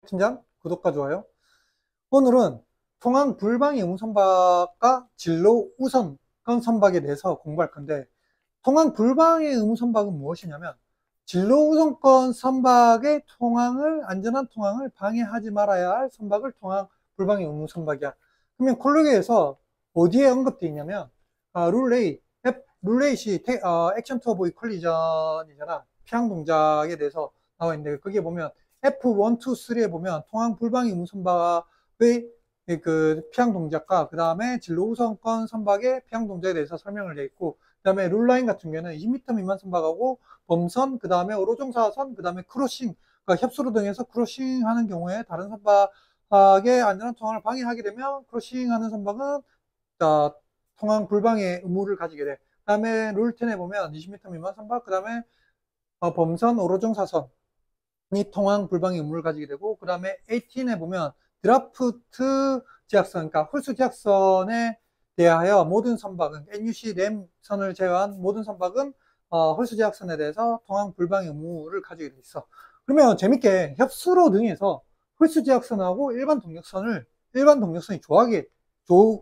팀장, 구독과 좋아요. 오늘은 통항 불방의 의무선박과 진로 우선권 선박에 대해서 공부할 건데, 통항 불방의 의무선박은 무엇이냐면 진로 우선권 선박의 안전한 통항을 방해하지 말아야 할 선박을 통항 불방의 의무선박이야. 그러면 콜로기에서 어디에 언급되어 있냐면 룰 A, 룰 A시 액션 투 어보이 컬리전이잖아. 피항 동작에 대해서 나와 있는데, 거기에 보면 F1, 2, 3에 보면 통항 불방의 의무선박의 그 피항 동작과 그 다음에 진로 우선권 선박의 피항 동작에 대해서 설명을 되어 있고, 그 다음에 룰라인 같은 경우에는 20m 미만 선박하고 범선, 그 다음에 오로종사선, 그 다음에 크로싱, 그러니까 협수로 등에서 크로싱 하는 경우에 다른 선박의 안전한 통항을 방해하게 되면 크로싱 하는 선박은 통항 불방의 의무를 가지게 돼. 그 다음에 룰 10에 보면 20m 미만 선박, 그 다음에 범선, 오로종사선이 통항 불방의 의무를 가지게 되고, 그 다음에 18에 보면 드라프트 지하선, 그러니까 홀수 지하선에 대하여 모든 선박은 NUC 램선을 제외한 모든 선박은 홀수 지하선에 대해서 통항 불방 의무를 가지게 돼 있어. 그러면 재밌게 협수로 등에서 홀수 지하선하고 일반 동력선이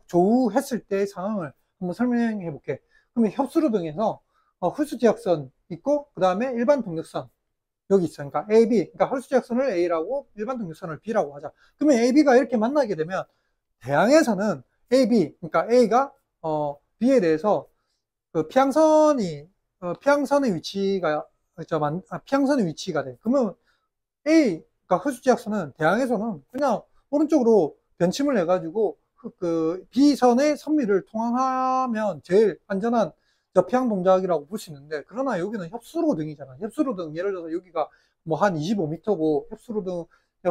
조우했을 때의 상황을 한번 설명해 볼게. 그러면 협수로 등에서 홀수 지하선 있고 그 다음에 일반 동력선 여기 있어. 그러니까 A, B. 그러니까 홀수 지하선을 A라고 일반 동력선을 B라고 하자. 그러면 A, B가 이렇게 만나게 되면 대항에서는 A, B. 그러니까 A가 B에 대해서 그 피항선의 위치가 피항선의 위치가 돼. 그러면 A, 그러니까 홀수 지하선은 대항에서는 그냥 오른쪽으로 변침을 해가지고 그 B선의 선미를 통항하면 제일 안전한 피항 동작이라고 볼 수 있는데, 그러나 여기는 협수로등이잖아. 협수로등, 예를 들어서 여기가 뭐 한 25m고 협수로등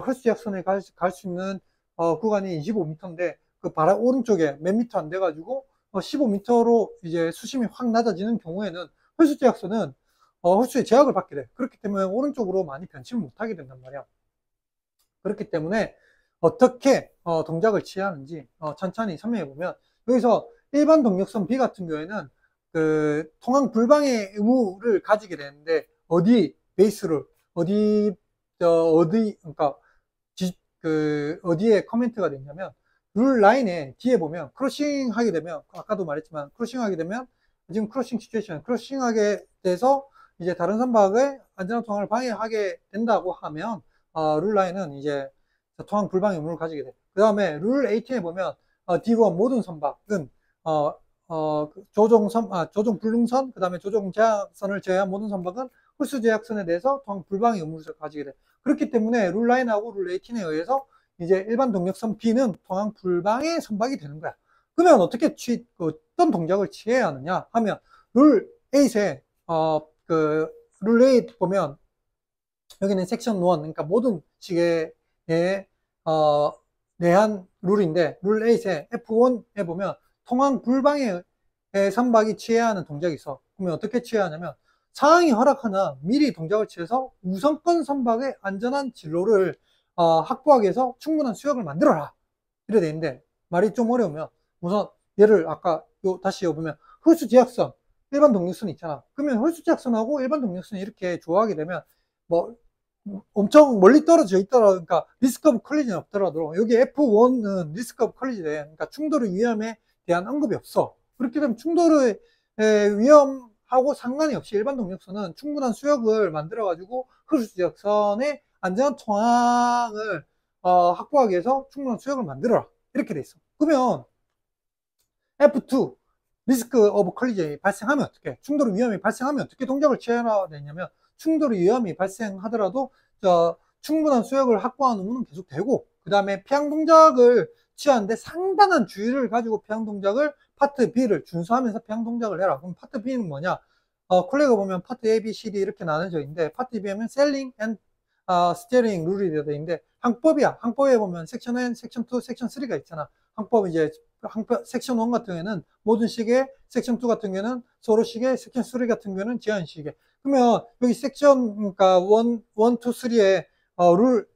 홀수 지하선에 갈 수 있는 구간이 25m인데 그 바로 오른쪽에 몇 미터 안 돼가지고 15m로 이제 수심이 확 낮아지는 경우에는 홀수 지하선은 홀수의 제약을 받게 돼. 그렇기 때문에 오른쪽으로 많이 변침을 못하게 된단 말이야. 그렇기 때문에 어떻게 동작을 취하는지 천천히 설명해 보면, 여기서 일반 동력선 B 같은 경우에는 그 통항 불방의 의무를 가지게 되는데, 어디 베이스를 그러니까 어디에 커멘트가 됐냐면, 룰 라인에 뒤에 보면 크로싱 하게 되면, 아까도 말했지만 크로싱 하게 되면 지금 크로싱 시츄에이션, 크로싱 하게 돼서 이제 다른 선박의 안전한 통항을 방해하게 된다고 하면 룰 라인은 이제 통항 불방의 의무를 가지게 돼. 그 다음에 룰 18에 보면 D1 모든 선박은 조종 불능선, 그 다음에 조종 제약선을 제외한 모든 선박은 홀수 제약선에 대해서 통항 불방의 의무를 가지게 돼. 그렇기 때문에 룰 9하고 룰 18에 의해서 이제 일반 동력선 B는 통항 불방의 선박이 되는 거야. 그러면 어떤 동작을 취해야 하느냐 하면, 룰 8에 룰 8 보면 여기는 섹션 1, 그러니까 모든 시계에 내한 룰인데, 룰 8에 F1에 보면 통항 불방의 선박이 취해야 하는 동작이 있어. 그러면 어떻게 취해야 하냐면, 상황이 허락하나 미리 동작을 취해서 우선권 선박의 안전한 진로를 확보하기 위해서 충분한 수역을 만들어라, 이래 돼 있는데, 말이 좀 어려우면 우선 얘를 아까 다시 보면 홀수 제약선, 일반 동력선 있잖아. 그러면 홀수 제약선하고 일반 동력선이 이렇게 조화하게 되면 뭐 엄청 멀리 떨어져 있더라도, 그러니까 리스크 오브 컬리전이 없더라도 여기 F1은 리스크 오브 컬리전에, 그러니까 충돌의 위험에 대한 언급이 없어. 그렇게 되면 충돌의 위험하고 상관이 없이 일반 동력선은 충분한 수역을 만들어 가지고 홀수 제약선의 안전한 통항을 확보하기 위해서 충분한 수역을 만들어라, 이렇게 돼 있어. 그러면 F2 리스크 오브 컬리전이 발생하면 어떻게, 충돌의 위험이 발생하면 어떻게 동작을 취해야 되냐면, 충돌의 위험이 발생하더라도 충분한 수역을 확보하는 의무는 계속되고, 그 다음에 피항 동작을 취하는데 상당한 주의를 가지고 피항 동작을 파트 B를 준수하면서 피항 동작을 해라. 그럼 파트 B는 뭐냐? 콜레가 보면 파트 A, B, C, D 이렇게 나눠져 있는데, 파트 B하면 셀링 앤 스티어링 룰이 되어 있는데, 항법이야. 항법에 보면 섹션 N, 섹션 2, 섹션 3가 있잖아. 항법 이제 섹션 1 같은 경우에는 모든 시계, 섹션 2 같은 경우에는 서로 시계, 섹션 3 같은 경우에는 제한 시계. 그러면 여기 섹션, 그러니까 1, 2, 3에 룰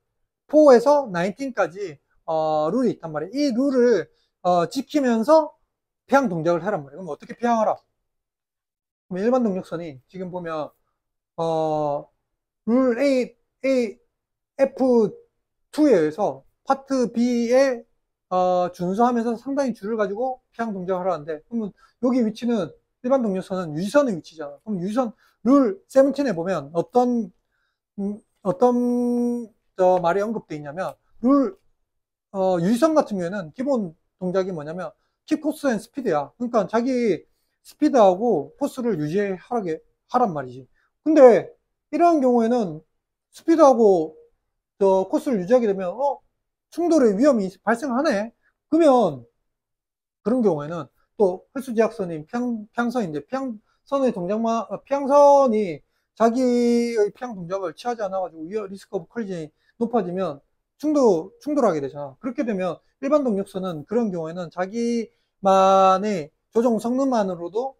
4에서 19까지 룰이 있단 말이에요. 이 룰을 지키면서 피항 동작을 하란 말이에요. 그럼 어떻게 피항하라? 그럼 일반 동력선이 지금 보면 룰 A, F 2에 의해서 파트 B에 준수하면서 상당히 줄을 가지고 피항 동작을 하는데, 그러면 여기 위치는 일반 동력선은 유지선의 위치잖아. 그럼 유지선 룰 17에 보면 어떤 말이 언급되어 있냐면, 유지선 같은 경우에는 기본 동작이 뭐냐면 킵 코스 앤 스피드야. 그러니까 자기 스피드하고 코스를 하란 말이지. 근데 이러한 경우에는 스피드하고 코스를 유지하게 되면 충돌의 위험이 발생하네. 그러면 그런 경우에는 또 횟수지각선인 피항선인데 피항선이 자기의 피항 동작을 취하지 않아가지고 리스크 오브 컬리전이 높아지면 충돌하게 되잖아. 그렇게 되면 일반 동력선은 그런 경우에는 자기만의 조종 성능만으로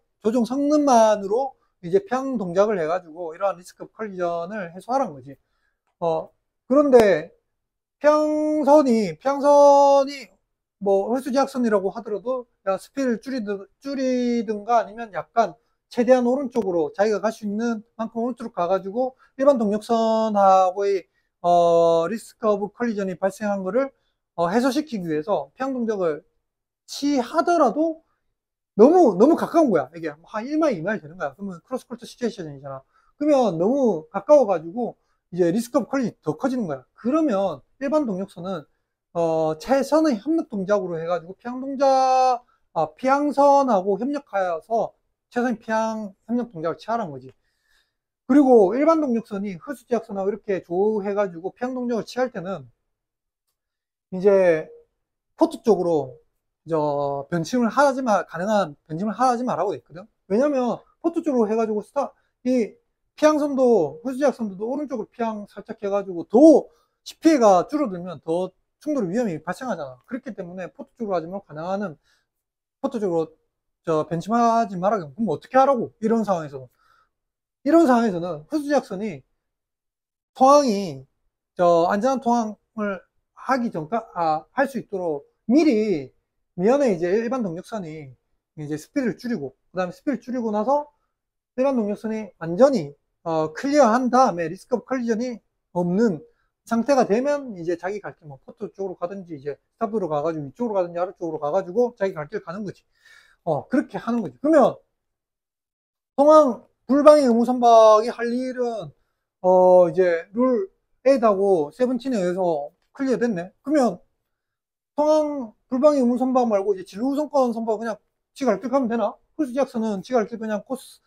이제 피항 동작을 해가지고 이러한 리스크 오브 컬리전을 해소하라는 거지. 그런데 평선이 뭐 홀수지악선이라고 하더라도 야 스피드를 줄이든가 아니면 약간 최대한 오른쪽으로 자기가 갈 수 있는 만큼 오른쪽으로 가가지고 일반 동력선하고의 리스크 오브 컬리전이 발생한 거를 해소시키기 위해서 피항 동작을 취하더라도 너무 가까운 거야. 이게 한 1마일, 2마일 되는 거야. 그러면 크로스컬트 시츄에이션이잖아. 그러면 너무 가까워가지고 이제 리스크 오브 컬리전이 더 커지는 거야. 그러면 일반 동력선은 최선의 협력 동작으로 해가지고 피항선하고 협력하여서 최선의 피항 협력 동작을 취하라는 거지. 그리고 일반 동력선이 허수지악선하고 이렇게 조우해가지고 피항 동작을 취할 때는 이제 포트 쪽으로 가능한 변침을 하지 말라고 돼 있거든. 왜냐면 포트 쪽으로 해가지고 이 피항선도 후지작선도 오른쪽으로 피항 살짝 해가지고 더 CPA가 줄어들면 더 충돌 위험이 발생하잖아. 그렇기 때문에 포트 쪽으로 하지 말고 가능한 포트 쪽으로 변침하지 말라고. 그럼 어떻게 하라고? 이런 상황에서는 후지작선이 토항이 안전한 토항을 할 수 있도록 미리 미연에 이제 일반 동력선이 이제 스피드를 줄이고, 그 다음에 스피드를 줄이고 나서 일반 동력선이 완전히 클리어한 다음에 리스크 오브 컬리전이 없는 상태가 되면 이제 자기 갈 길 뭐 포트 쪽으로 가든지 이제 스탑으로 가가지고 위쪽으로 가든지 아래쪽으로 가가지고 자기 갈 길 가는 거지. 그렇게 하는 거지. 그러면 상황 불방의 의무선박이 할 일은 이제 룰 8하고 17에 의해서 클리어 됐네. 그러면 상황 불방의 의무선박 말고 이제 진로 우선권 선박 그냥 지 갈 길 가면 되나? 홀수 제약선은 지 갈 길 그냥 코스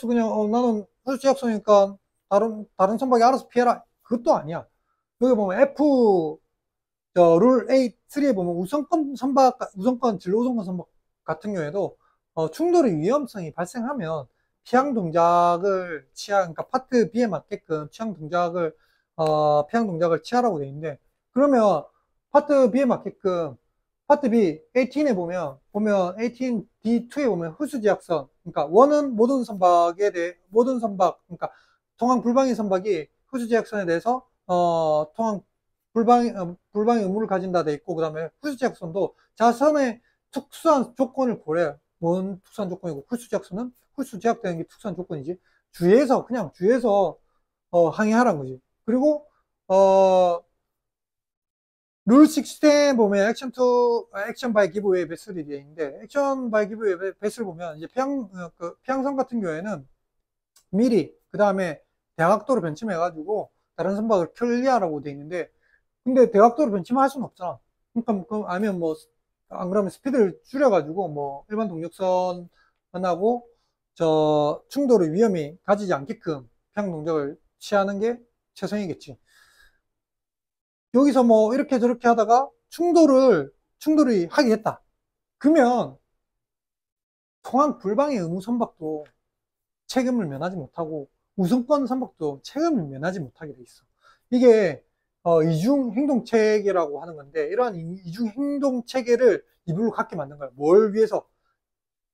그냥 나는 홀수 제약선이니까 다른 선박이 알아서 피해라. 그것도 아니야. 여기 보면 룰 8, 3에 보면 우선권 진로 우선권 선박 같은 경우에도 충돌의 위험성이 발생하면 그러니까 파트 B에 맞게끔 피항 동작을 취하라고 되어 있는데, 그러면 파트 B에 맞게끔 파트 B 18에 보면 18 D2에 보면 후수지약선, 그러니까 원은 모든 선박, 그러니까 통항 불방의 선박이 후수지약선에 대해서 불방의 의무를 가진다 돼 있고, 그 다음에 후수지약선도 자선의 특수한 조건을 고려해. 뭔 특수한 조건이고, 홀수 제약되는 게 특수한 조건이지. 그냥 주위에서 항의하라는 거지. 그리고 룰 16에 보면 액션 바이 기브웨이 베슬이 되어 있는데, 액션 바이 기브웨이 베슬 보면 이제 피항선 같은 경우에는 미리 그 다음에 대각도로 변침해가지고 다른 선박을 클리어하라고 되어 있는데, 근데 대각도로 변침할 수는 없잖아. 그러니까 아니면 뭐 안 그러면 스피드를 줄여가지고 뭐 일반 동력선하고 충돌의 위험이 가지지 않게끔 피항 동작을 취하는 게 최선이겠지. 여기서 뭐 이렇게 저렇게 하다가 충돌이 하게 됐다. 그러면 통항 불방의 의무 선박도 책임을 면하지 못하고 우선권 선박도 책임을 면하지 못하게 돼 있어. 이게 이중 행동 체계라고 하는 건데, 이러한 이중 행동 체계를 이불로 갖게 만든 거야. 뭘 위해서?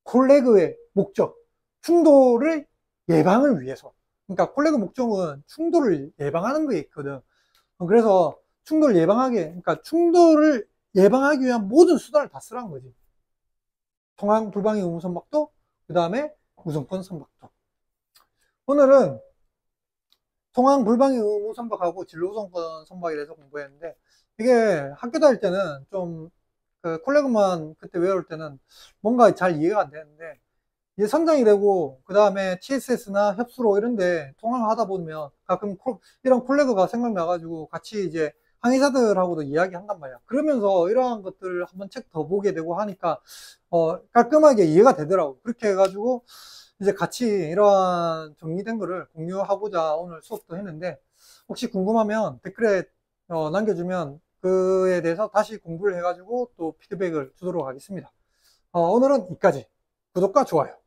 콜레그의 목적, 충돌을 예방을 위해서. 그러니까 콜레그 목적은 충돌을 예방하는 거에 있거든. 그래서 그러니까 충돌을 예방하기 위한 모든 수단을 다 쓰라는 거지. 통항 불방의 의무 선박도, 그 다음에 우선권 선박도. 오늘은 통항 불방의 의무 선박하고 진로 우선권 선박에 대해서 공부했는데, 이게 학교 다닐 때는 좀 그 콜레그만 그때 외울 때는 뭔가 잘 이해가 안 되는데, 이제 성장이 되고 그 다음에 TSS나 협수로 이런데 통항을 하다 보면 가끔 이런 콜레그가 생각나가지고 같이 이제 항해사들하고도 이야기한단 말이야. 그러면서 이러한 것들을 한번 책 더 보게 되고 하니까 깔끔하게 이해가 되더라고. 그렇게 해가지고 이제 같이 이러한 정리된 거를 공유하고자 오늘 수업도 했는데, 혹시 궁금하면 댓글에 남겨주면 그에 대해서 다시 공부를 해가지고 또 피드백을 주도록 하겠습니다. 오늘은 여기까지. 구독과 좋아요.